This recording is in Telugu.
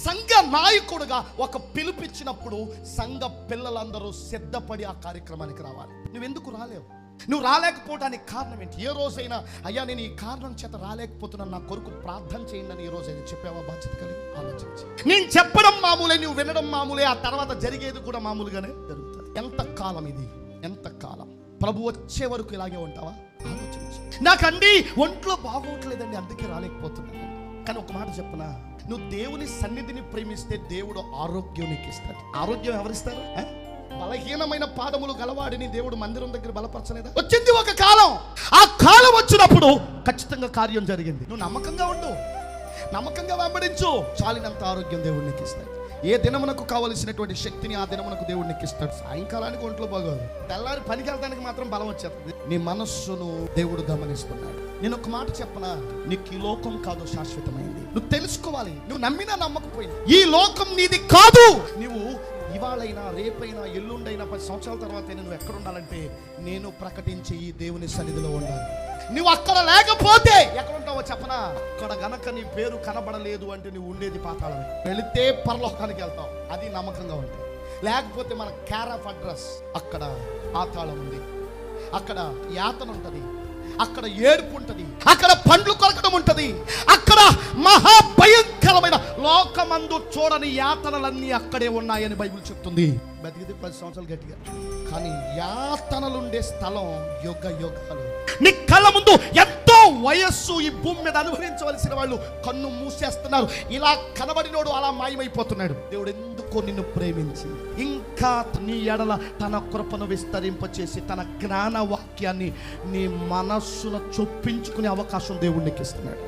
సంఘ నాయకుడుగా ఒక పిలుపిచ్చినప్పుడు సంఘ పిల్లలందరూ సిద్ధపడి ఆ కార్యక్రమానికి రావాలి. నువ్వెందుకు రాలేవు? నువ్వు రాలేకపోవడానికి కారణం ఏంటి? ఏ రోజైనా అయ్యా నేను ఈ కారణం చేత రాలేకపోతున్నాను, నా కొరకు ప్రార్థన చేయండి అని ఏ రోజైనా చెప్పావా? బాధ్యత కలిగి ఆలోచించి. నేను చెప్పడం మామూలే, నువ్వు వినడం మామూలే, ఆ తర్వాత జరిగేది కూడా మామూలుగానే జరుగుతుంది. ఎంతకాలం ఇది? ఎంతకాలం? ప్రభు వచ్చే వరకు ఇలాగే ఉంటావా? ఆలోచించు. నాకండి ఒంట్లో బాగోట్లేదండి, అందుకే రాలేకపోతున్నాను. కానీ ఒక మాట చెప్పనా, నువ్వు దేవుని సన్నిధిని ప్రేమిస్తే దేవుడు ఆరోగ్యం నీకు ఇస్తాడు. ఆరోగ్యం ఎవరిస్తారు? బలహీనమైన పాదములు గలవాడిని దేవుడు మందిరం దగ్గర బలపరచలేదా? వచ్చింది ఒక కాలం, ఆ కాలం వచ్చినప్పుడు ఖచ్చితంగా కార్యం జరిగింది. నువ్వు నమ్మకంగా ఉండు, నమ్మకంగా వెంబడించు, చాలినంత ఆరోగ్యం దేవుడు నీకు ఇస్తాడు. ఏ దినమునకు కావలసినటువంటి శక్తిని ఆ దినమునకు దేవుడు నీకు ఇస్తాడు. సాయంకాలానికి ఒంట్లో బాగోదు, తెల్లారి పనికి వెళ్తానికి మాత్రం బలం వచ్చేస్తుంది. నీ మనస్సును దేవుడు గమనిస్తున్నాడు. నేను ఒక మాట చెప్పనా, నీకు ఈ లోకం కాదు శాశ్వతమైంది. నువ్వు తెలుసుకోవాలి. నువ్వు నమ్మినా నమ్మకపోయినా ఈ లోకం నీది కాదు. నువ్వు ఇవాళైనా రేపైనా ఎల్లుండైనా 10 సంవత్సరాల తర్వాత నువ్వు ఎక్కడ ఉండాలంటే నేను ప్రకటించే ఈ దేవుని సన్నిధిలో ఉండాలి. నువ్వు అక్కడ లేకపోతే ఎక్కడ ఉంటావో చెప్పనా? అక్కడ గనక నీ పేరు కనబడలేదు అంటే నువ్వు ఉండేది పాతాళమే. వెళితే పరలోకానికి వెళ్తావు, అది నమ్మకంగా ఉంటుంది. లేకపోతే మన కేర్ ఆఫ్ అడ్రస్ అక్కడ పాతాళం ఉంది, అక్కడ యాతన ఉంటుంది, అక్కడ ఏడుపు ఉంటుంది, అక్కడ పండ్లు కొరకడం ఉంటుంది, అక్కడ మహాభయంకరమైన లోకమందు చూడని యాతనలన్నీ అక్కడే ఉన్నాయని బైబిల్ చెప్తుంది. బతికితే 10 సంవత్సరాలు గట్టిగా, కానీ యాతనలుండే స్థలం యుగ యుగాలు. నీ కళ్ళ ముందు ఎంతో వయస్సు ఈ భూమి మీద అనుభవించవలసిన వాళ్ళు కన్ను మూసేస్తున్నారు. ఇలా కనబడినోడు అలా మాయమైపోతున్నాడు. దేవుడు ఎందుకో నిన్ను ప్రేమించి ఇంకా నీ ఎడల తన కృపను విస్తరింపచేసి తన జ్ఞాన వాక్యాన్ని నీ మనస్సును చొప్పించుకునే అవకాశం దేవుడు నీకు ఇస్తున్నాడు.